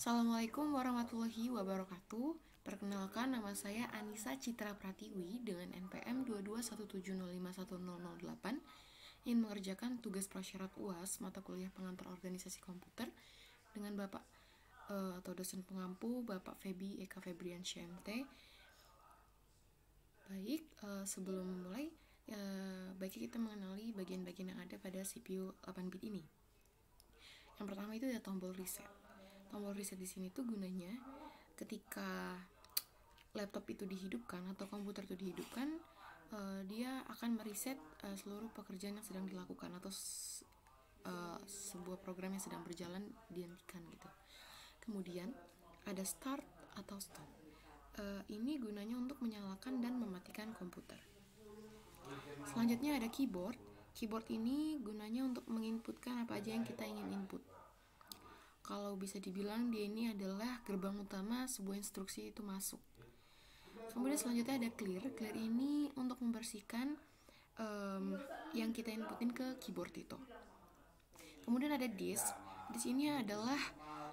Assalamualaikum warahmatullahi wabarakatuh. Perkenalkan, nama saya Anissa Citra Pratiwi dengan NPM 22170510008, ingin mengerjakan tugas prasyarat UAS mata kuliah pengantar organisasi komputer dengan Bapak atau dosen pengampu Bapak Febi Eka Febrian MT. Baik, sebelum memulai, baiknya kita mengenali bagian-bagian yang ada pada CPU 8 bit ini. Yang pertama itu ada tombol reset. Tombol reset di sini tuh gunanya ketika laptop itu dihidupkan atau komputer itu dihidupkan, dia akan mereset seluruh pekerjaan yang sedang dilakukan atau sebuah program yang sedang berjalan dihentikan gitu. Kemudian ada start atau stop. Ini gunanya untuk menyalakan dan mematikan komputer. Selanjutnya ada keyboard. Keyboard ini gunanya untuk menginputkan apa aja yang kita ingin input. Kalau bisa dibilang dia ini adalah gerbang utama sebuah instruksi itu masuk. Kemudian selanjutnya ada clear. Clear ini untuk membersihkan yang kita inputin ke keyboard itu. Kemudian ada disk. Disk ini adalah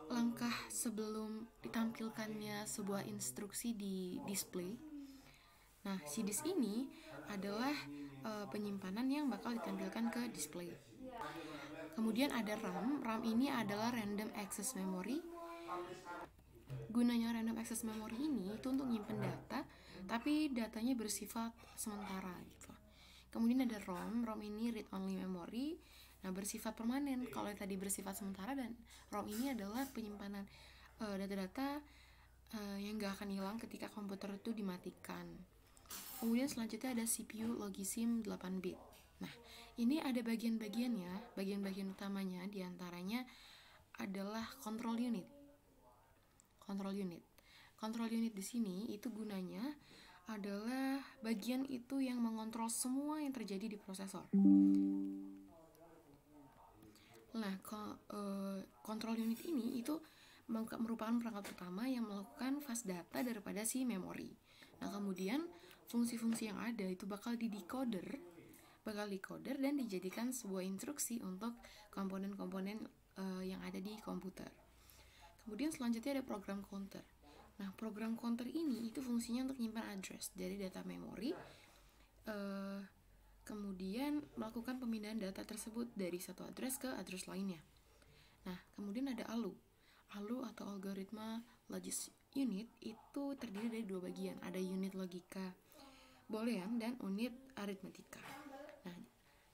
langkah sebelum ditampilkannya sebuah instruksi di display. Nah, si disk ini adalah penyimpanan yang bakal ditampilkan ke display. Kemudian ada RAM. RAM ini adalah random access memory. Gunanya random access memory ini itu untuk nyimpen data, tapi datanya bersifat sementara gitu. Kemudian ada ROM. ROM ini read only memory. Nah, bersifat permanen. Kalau tadi bersifat sementara, dan ROM ini adalah penyimpanan data-data yang gak akan hilang ketika komputer itu dimatikan. Kemudian selanjutnya ada CPU Logisim 8 bit. Nah, ini ada bagian-bagiannya. Bagian-bagian utamanya diantaranya adalah control unit. Control unit di sini itu gunanya adalah bagian itu yang mengontrol semua yang terjadi di prosesor. Nah, control unit ini itu merupakan perangkat pertama yang melakukan fast data daripada si memori. Nah, kemudian fungsi-fungsi yang ada itu bakal didecoder dan dijadikan sebuah instruksi untuk komponen-komponen yang ada di komputer. Kemudian selanjutnya ada program counter. Nah, program counter ini itu fungsinya untuk menyimpan address dari data memori, kemudian melakukan pemindahan data tersebut dari satu address ke address lainnya. Nah, kemudian ada ALU. ALU atau Algoritma Logic Unit itu terdiri dari dua bagian. Ada unit logika boolean dan unit aritmetika. Nah,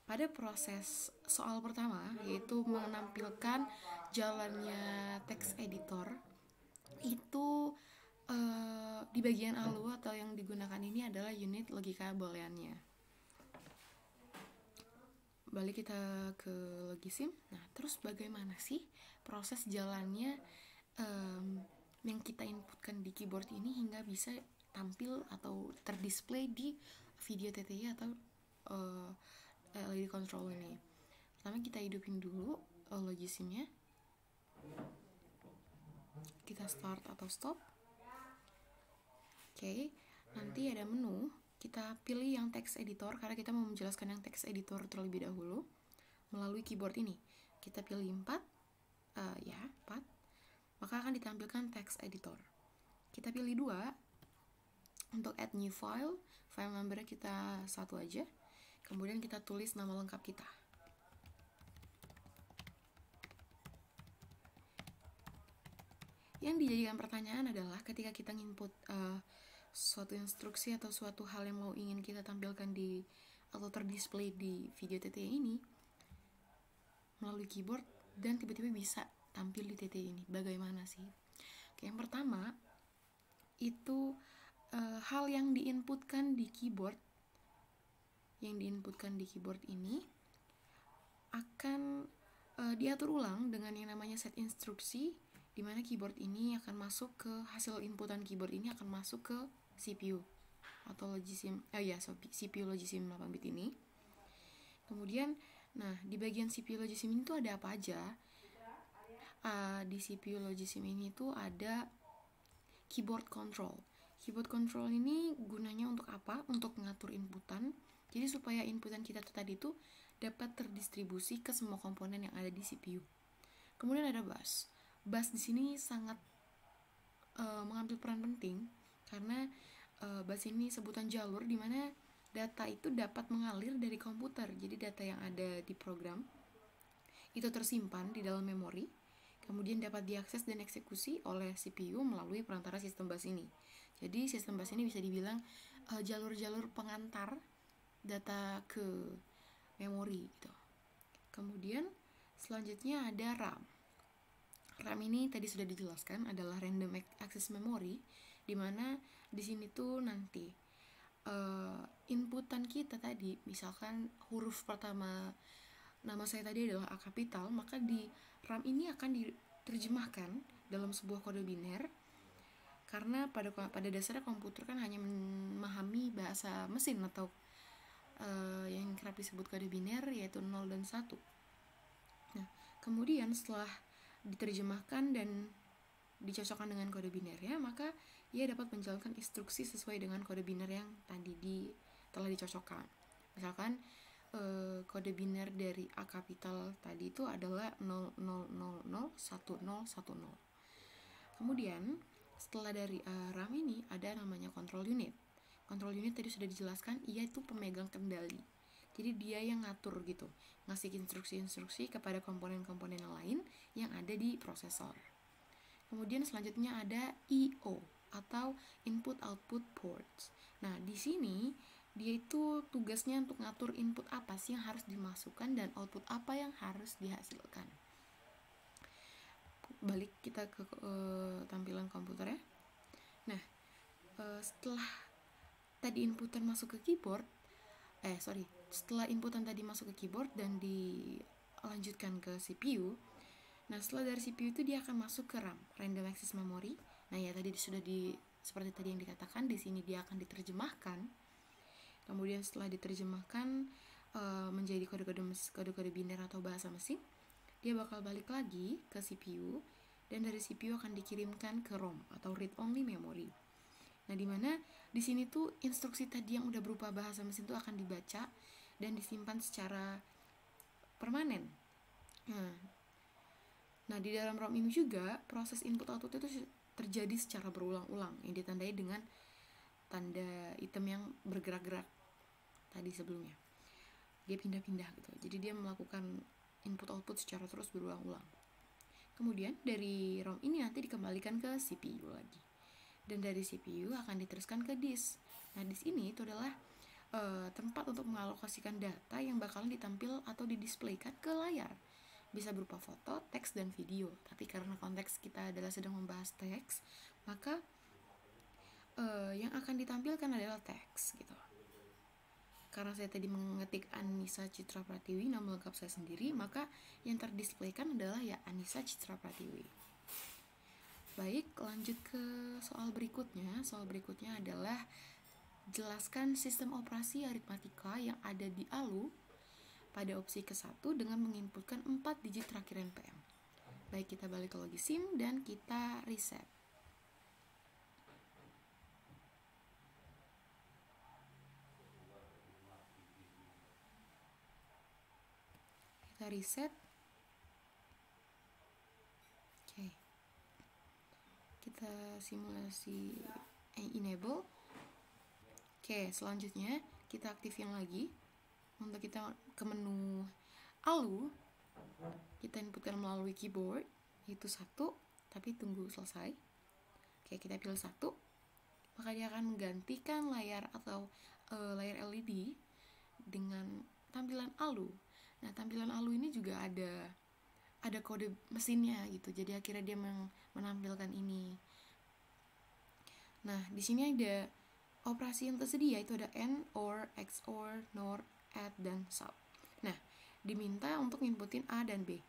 pada proses soal pertama, yaitu menampilkan jalannya text editor, itu di bagian ALU atau yang digunakan ini adalah unit logika booleannya. Balik kita ke Logisim. Nah, terus bagaimana sih proses jalannya yang kita inputkan di keyboard ini hingga bisa tampil atau terdisplay di video TTY atau LED control ini. Pertama kita hidupin dulu Logisimnya. Kita start atau stop. Oke, nanti ada menu. Kita pilih yang text editor karena kita mau menjelaskan yang text editor terlebih dahulu melalui keyboard ini. Kita pilih 4, 4. Maka akan ditampilkan text editor. Kita pilih 2 untuk add new file. File numbernya kita 1 aja. Kemudian kita tulis nama lengkap kita. Yang dijadikan pertanyaan adalah ketika kita input suatu instruksi atau suatu hal yang mau ingin kita tampilkan di atau terdisplay di video TTY ini melalui keyboard dan tiba-tiba bisa tampil di TTY ini. Bagaimana sih? Oke, yang pertama itu hal yang diinputkan di keyboard ini akan diatur ulang dengan yang namanya set instruksi, di mana keyboard ini akan masuk ke hasil inputan keyboard ini akan masuk ke CPU atau CPU Logisim 8 bit ini. Kemudian, nah di bagian CPU Logisim ini tuh ada apa aja? Di CPU Logisim ini tuh ada keyboard control. Keyboard control ini gunanya untuk apa? Untuk mengatur inputan. Jadi supaya inputan kita tadi itu dapat terdistribusi ke semua komponen yang ada di CPU. Kemudian ada bus. bus di sini sangat mengambil peran penting karena bus ini sebutan jalur di mana data itu dapat mengalir dari komputer. Jadi data yang ada di program itu tersimpan di dalam memori, kemudian dapat diakses dan eksekusi oleh CPU melalui perantara sistem bus ini. Jadi sistem bus ini bisa dibilang jalur-jalur pengantar data ke memori gitu. Kemudian selanjutnya ada RAM. RAM ini tadi sudah dijelaskan adalah random access memory, di mana di sini tuh nanti inputan kita tadi, misalkan huruf pertama nama saya tadi adalah A kapital, maka di RAM ini akan diterjemahkan dalam sebuah kode biner, karena pada dasarnya komputer kan hanya memahami bahasa mesin atau yang kerap disebut kode biner, yaitu 0 dan 1. Nah, kemudian setelah diterjemahkan dan dicocokkan dengan kode binernya, maka ia dapat menjalankan instruksi sesuai dengan kode biner yang tadi telah dicocokkan. Misalkan kode biner dari A kapital tadi itu adalah 00001010. Kemudian setelah dari RAM ini ada namanya control unit. Control unit tadi sudah dijelaskan, ia itu pemegang kendali. Jadi dia yang ngatur gitu, ngasih instruksi-instruksi kepada komponen-komponen lain yang ada di prosesor. Kemudian selanjutnya ada I/O atau input output ports. Nah, di sini dia itu tugasnya untuk ngatur input apa sih yang harus dimasukkan dan output apa yang harus dihasilkan. Balik kita ke tampilan komputer ya. Nah, setelah tadi inputan masuk ke keyboard, setelah inputan tadi masuk ke keyboard dan dilanjutkan ke CPU, nah setelah dari CPU itu dia akan masuk ke RAM, random access memory. Nah ya tadi seperti tadi yang dikatakan, di sini dia akan diterjemahkan. Kemudian setelah diterjemahkan menjadi kode-kode biner atau bahasa mesin, dia bakal balik lagi ke CPU dan dari CPU akan dikirimkan ke ROM atau read only memory. Nah, dimana di sini tuh instruksi tadi yang udah berupa bahasa mesin tuh akan dibaca dan disimpan secara permanen. Nah, di dalam ROM ini juga proses input output itu terjadi secara berulang-ulang yang ditandai dengan tanda hitam yang bergerak-gerak tadi sebelumnya. Dia pindah-pindah gitu. Jadi dia melakukan input output secara terus berulang-ulang. Kemudian dari ROM ini nanti dikembalikan ke CPU lagi. Dan dari CPU akan diteruskan ke disk. Nah, disk ini itu adalah tempat untuk mengalokasikan data yang bakalan ditampil atau didisplaykan ke layar. Bisa berupa foto, teks, dan video. Tapi karena konteks kita adalah sedang membahas teks, maka yang akan ditampilkan adalah teks gitu. Karena saya tadi mengetik Anissa Citra Pratiwi, nama lengkap saya sendiri, maka yang terdisplaykan adalah ya Anissa Citra Pratiwi. Baik, lanjut ke soal berikutnya. Soal berikutnya adalah jelaskan sistem operasi aritmatika yang ada di ALU pada opsi ke-1 dengan menginputkan 4 digit terakhir NPM. Baik, kita balik ke logi SIM dan kita reset. Kita reset. Oke. Kita simulasi enable. Oke, selanjutnya kita aktifin lagi. Untuk kita ke menu ALU, kita inputkan melalui keyboard, yaitu 1, tapi tunggu selesai. Oke, kita pilih 1, maka dia akan menggantikan layar atau layar LED dengan tampilan ALU. Nah, tampilan ALU ini juga ada kode mesinnya gitu. Jadi akhirnya dia menampilkan ini. Nah, di sini ada operasi yang tersedia, itu ada AND, OR, XOR, NOR, add, dan sub. Nah, diminta untuk inputin A dan B.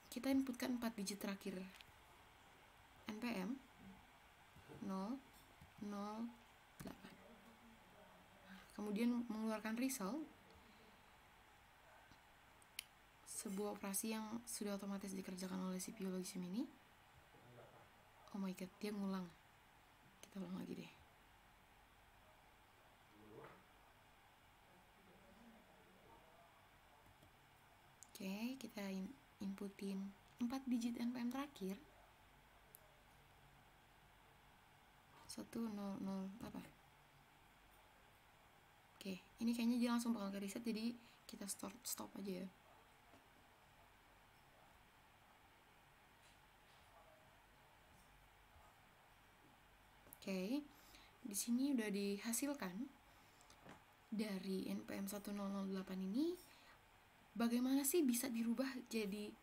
Kita inputkan 4 digit terakhir NPM 0, 0, 8. Kemudian mengeluarkan result, sebuah operasi yang sudah otomatis dikerjakan oleh CPU logi SIM ini. Oh my god, dia ngulang. Kita ulang lagi deh. Oke, kita inputin 4 digit NPM terakhir 1008. Oke, ini kayaknya dia langsung bakal ke reset, jadi kita stop aja ya. Oke, di sini udah dihasilkan dari NPM 1008 ini bagaimana sih bisa dirubah jadi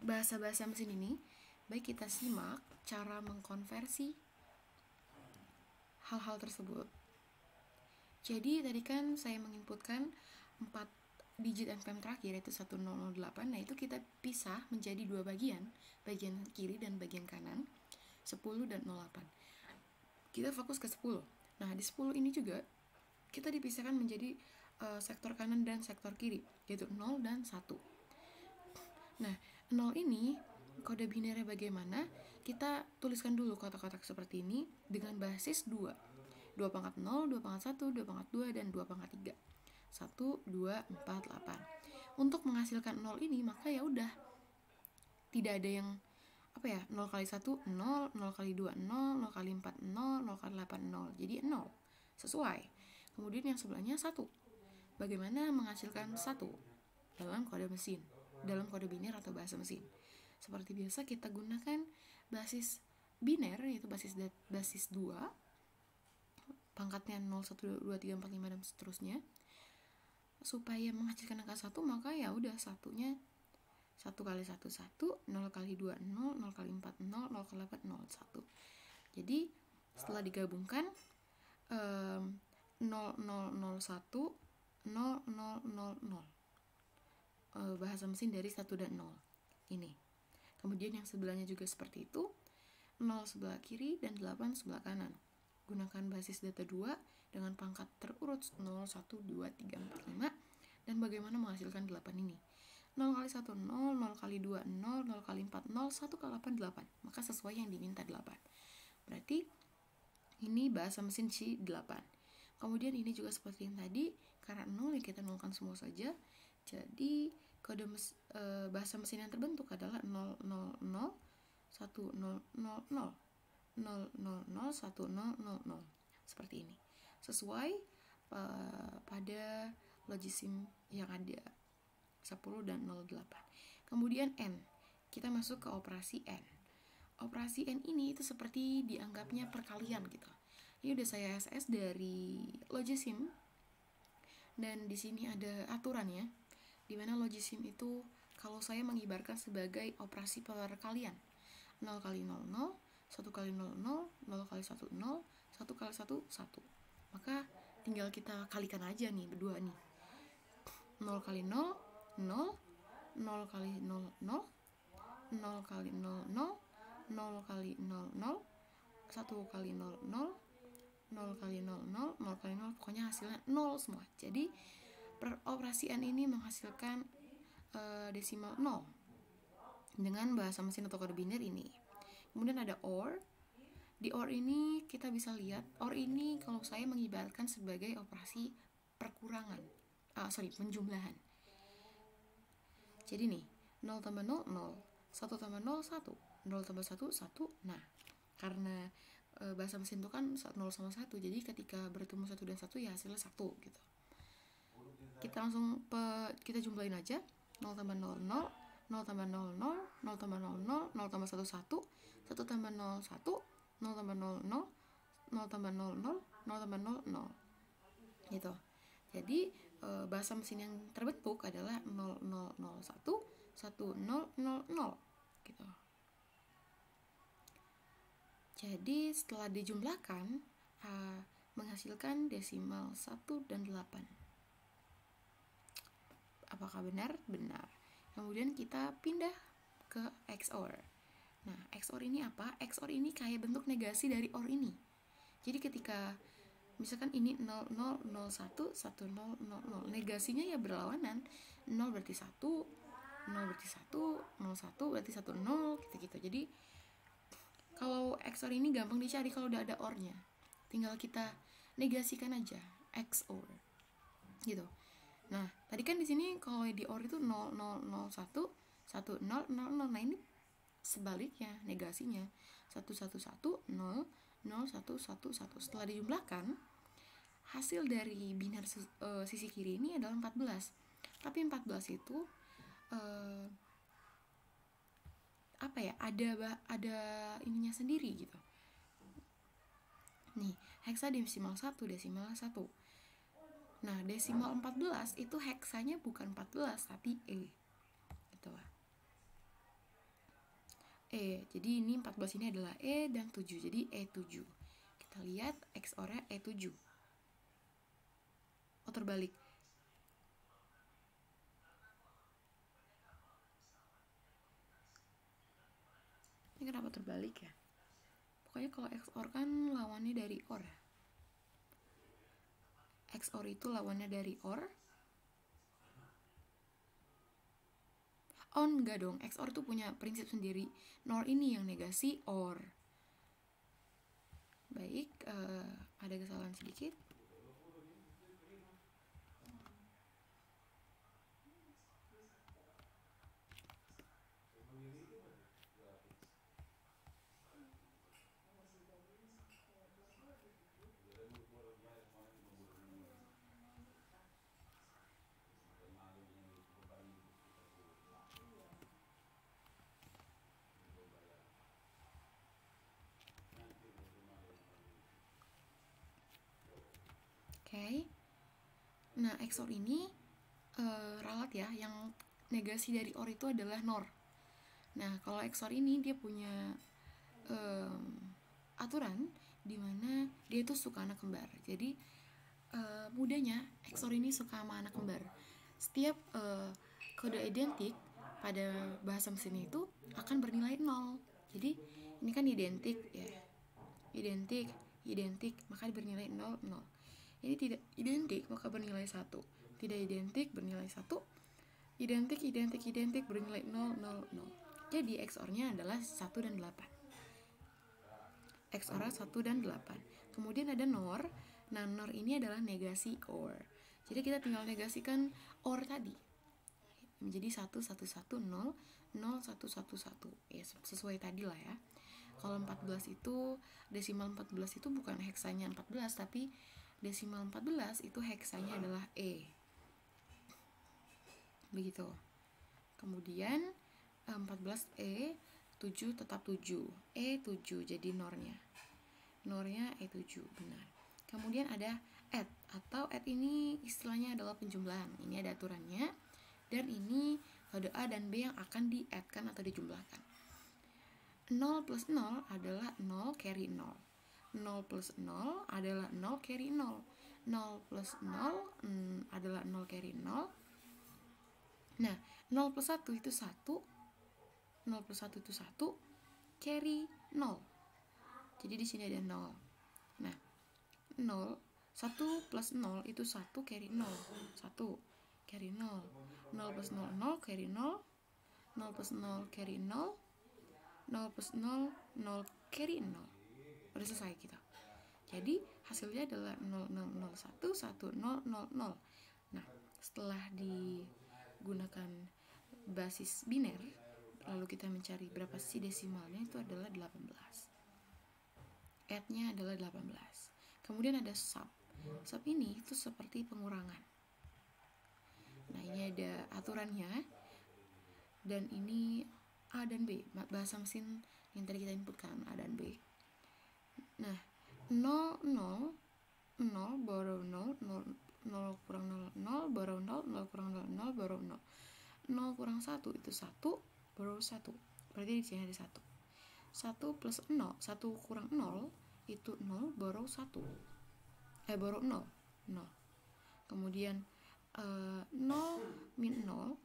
bahasa-bahasa mesin ini. Baik, kita simak cara mengkonversi hal-hal tersebut. Jadi tadi kan saya menginputkan 4 digit NPM terakhir yaitu 1008. Nah, itu kita pisah menjadi dua bagian kiri dan bagian kanan, 10 dan 08. Kita fokus ke 10. Nah, di 10 ini juga kita dipisahkan menjadi sektor kanan dan sektor kiri, yaitu 0 dan 1. Nah, 0 ini kode binernya bagaimana? Kita tuliskan dulu kotak-kotak seperti ini dengan basis 2 pangkat 0, 2 pangkat 1, 2 pangkat 2, dan 2 pangkat 3. 1, 2, 4, 8. Untuk menghasilkan 0 ini, maka ya udah, tidak ada yang 0 kali 1, 0, 0 kali 2, 0, 0 kali 4, 0, 0 kali 8, 0. Jadi 0. Sesuai. Kemudian yang sebelahnya 1. Bagaimana menghasilkan 1 dalam kode mesin, dalam kode biner atau bahasa mesin? Seperti biasa kita gunakan basis biner, yaitu basis 2, pangkatnya 0, 1, 2, 3, 4, 5, dan seterusnya. Supaya menghasilkan angka 1, maka ya udah satunya 1 kali 1, 1, 0 kali 2, 0, 0 kali 4, 0, 0 kali 8, 0, 1. Jadi setelah digabungkan 0, 0, 0, 1, 0, 0, 0, 0. Bahasa mesin dari 1 dan 0 ini. Kemudian yang sebelahnya juga seperti itu, 0 sebelah kiri dan 8 sebelah kanan. Gunakan basis data 2 dengan pangkat terurut 0, 1, 2, 3, 4, 5. Dan bagaimana menghasilkan 8 ini? 0 kali 1, 0, 0 kali 2, 0, 0 kali 4, 0, 1 kali 8, 8. Maka sesuai yang diminta 8. Berarti ini bahasa mesin C8. Kemudian ini juga seperti yang tadi, karena 0 ya kita nolkan semua saja. Jadi kode bahasa mesin yang terbentuk adalah 0, 0, 0, 1, 0, 0, 0, 0, 0, 0, 1, 0, 0, 0. Seperti ini. Sesuai pada logisim yang ada 10 dan 08. Kemudian N. Kita masuk ke operasi N. Operasi N ini itu seperti dianggapnya perkalian gitu. Ini udah saya SS dari logisim. Dan di sini ada aturannya, di mana logisim itu kalau saya mengibarkan sebagai operasi perkalian. 0 kali 0, 0, 1 kali 0, 0, 0 kali 1, 0, 1 kali 1, 1. Maka tinggal kita kalikan aja nih berdua nih. 0 kali 0, 0, 0 kali 0, 0, 0 kali 0, 0, 0 kali 0, 0, 1 kali 0, 0, 0 kali 0, 0, 0 kali 0, pokoknya hasilnya 0 semua. Jadi peroperasian ini menghasilkan desimal 0 dengan bahasa mesin atau kode biner ini. Kemudian ada OR. Di OR ini kita bisa lihat, OR ini kalau saya mengibaratkan sebagai operasi perkurangan, penjumlahan. Jadi nih, 0 tambah 0, 0, 1 tambah 0, 1, 0 tambah 1, 1. Nah, karena bahasa mesin itu kan 0 sama 1, jadi ketika bertemu 1 dan 1 ya hasilnya 1 gitu. Kita langsung kita jumlahin aja. 0 tambah 0, 0, 0 tambah 0, 0, 0 tambah 0, 0, 0 tambah 1, 1, 1 tambah 0, 1, 0 tambah 0, 0, 0 tambah 0, 0, 0 tambah 0, 0. Gitu. Jadi bahasa mesin yang terbentuk adalah 0, 0, 0, 1, 1, 0, 0, 0. Gitu. Jadi setelah dijumlahkan menghasilkan desimal 1 dan 8. Apakah benar? Benar. Kemudian kita pindah ke XOR. Nah, XOR ini apa? XOR ini kayak bentuk negasi dari OR ini. Jadi ketika misalkan ini 0, 0, 0, 1, 1, 0, 0, 0. Negasinya ya berlawanan. 0 berarti 1, 0 berarti 1, 0, 1 berarti 1, 0, gitu-gitu. Jadi kalau XOR ini gampang dicari kalau udah ada OR-nya. Tinggal kita negasikan aja XOR. Gitu. Nah, tadi kan di sini kalau di OR itu 0001 1000. Nah, ini sebaliknya, negasinya 111 0 0111. Setelah dijumlahkan, hasil dari biner sisi kiri ini adalah 14. Tapi 14 itu apa ya? Ada ininya sendiri gitu. Nih, heksadesimal 1, desimal 1. Nah, desimal 14 itu heksanya bukan 14 tapi E. Gitu lah. E. Jadi ini 14 ini adalah E dan 7. Jadi E7. Kita lihat XOR-nya E7. Oh, terbalik. Ini kenapa terbalik ya? Pokoknya kalau XOR kan lawannya dari OR ya. XOR itu lawannya dari OR. Oh enggak dong, XOR tuh punya prinsip sendiri. NOR ini yang negasi OR. Baik, ada kesalahan sedikit. Oke. Nah, XOR ini ralat ya, yang negasi dari OR itu adalah NOR. Nah, kalau XOR ini dia punya aturan di mana dia itu suka anak kembar. Jadi mudahnya XOR ini suka sama anak kembar. Setiap kode identik pada bahasa mesin itu akan bernilai 0. Jadi ini kan identik ya. Identik, maka bernilai 0, 0. Ini tidak identik, maka bernilai 1. Tidak identik, bernilai 1. Identik bernilai 0, 0, 0. Jadi XOR-nya adalah 1 dan 8. XOR 1 dan 8. Kemudian ada NOR. Nah, NOR ini adalah negasi OR. Jadi kita tinggal negasikan OR tadi. Menjadi 1, 1, 1, 0, 0, 1, 1, 1. Ya, sesuai tadi lah ya. Kalau 14 itu, desimal 14 itu bukan heksanya 14, tapi desimal 14 itu heksanya adalah E. Begitu. Kemudian 14E, 7 tetap 7. E7 jadi NOR-nya. NOR-nya E7, benar. Kemudian ada add, atau add ini istilahnya adalah penjumlahan. Ini ada aturannya. Dan ini kode A dan B yang akan di-add-kan atau dijumlahkan. 0 plus 0 adalah 0 carry 0. 0 plus 0 adalah 0 carry 0. 0 plus 0 adalah 0 carry 0. Nah, 0 plus 1 itu 1. 0 plus 1 itu 1. Carry 0. Jadi di sini ada 0. Nah, 0. 1 plus 0 itu 1 carry 0. 1 carry 0. 0 plus 0, 0 carry 0. 0 plus 0 carry 0. 0 plus 0, 0 carry 0. Udah selesai kita. Jadi hasilnya adalah 0, 0, 0, 1, 1, 0, 0, 0. Nah, setelah digunakan basis biner, lalu kita mencari berapa sisi desimalnya, itu adalah 18. Add-nya adalah 18. Kemudian ada sub. Sub ini itu seperti pengurangan. Nah, ini ada aturannya. Dan ini A dan B, bahasa mesin yang tadi kita inputkan, A dan B. Nah, 0, 0, 0, borrow 0, 0, 0 kurang 0, 0, borrow 0, 0 kurang 0, 0, borrow 0. 0 kurang 1 itu 1, borrow 1. Berarti di sini ada 1. 1 plus 0, 1 kurang 0 itu 0, borrow 1. Borrow 0, 0. Kemudian 0 min 0,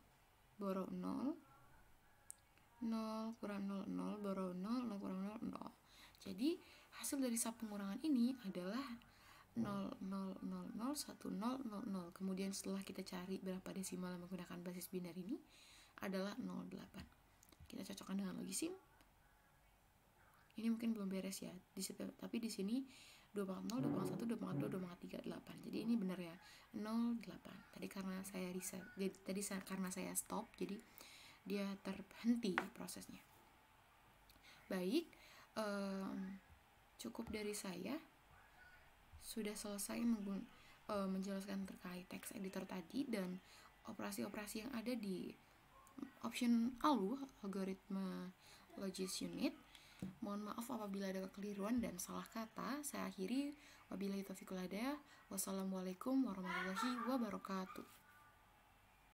borrow 0. 0 kurang 0, 0, borrow 0, 0 kurang 0, 0. Jadi hasil dari sub pengurangan ini adalah 0, 0, 0, 0, 1, 0, 0, 0. Kemudian setelah kita cari berapa desimal menggunakan basis biner ini adalah 0,8. Kita cocokkan dengan logisim. Ini mungkin belum beres ya, tapi di sini 2,0, 2,1, 2,2, 2,3, 8. Jadi ini benar ya, 0, 8. Tadi karena saya reset, karena saya stop, jadi dia terhenti prosesnya. Baik, cukup dari saya. Sudah selesai menjelaskan terkait text editor tadi dan operasi-operasi yang ada di option ALU, algoritma logis unit. Mohon maaf apabila ada kekeliruan dan salah kata. Saya akhiri, wabillahi taufiq wal hidayah. Wassalamualaikum warahmatullahi wabarakatuh.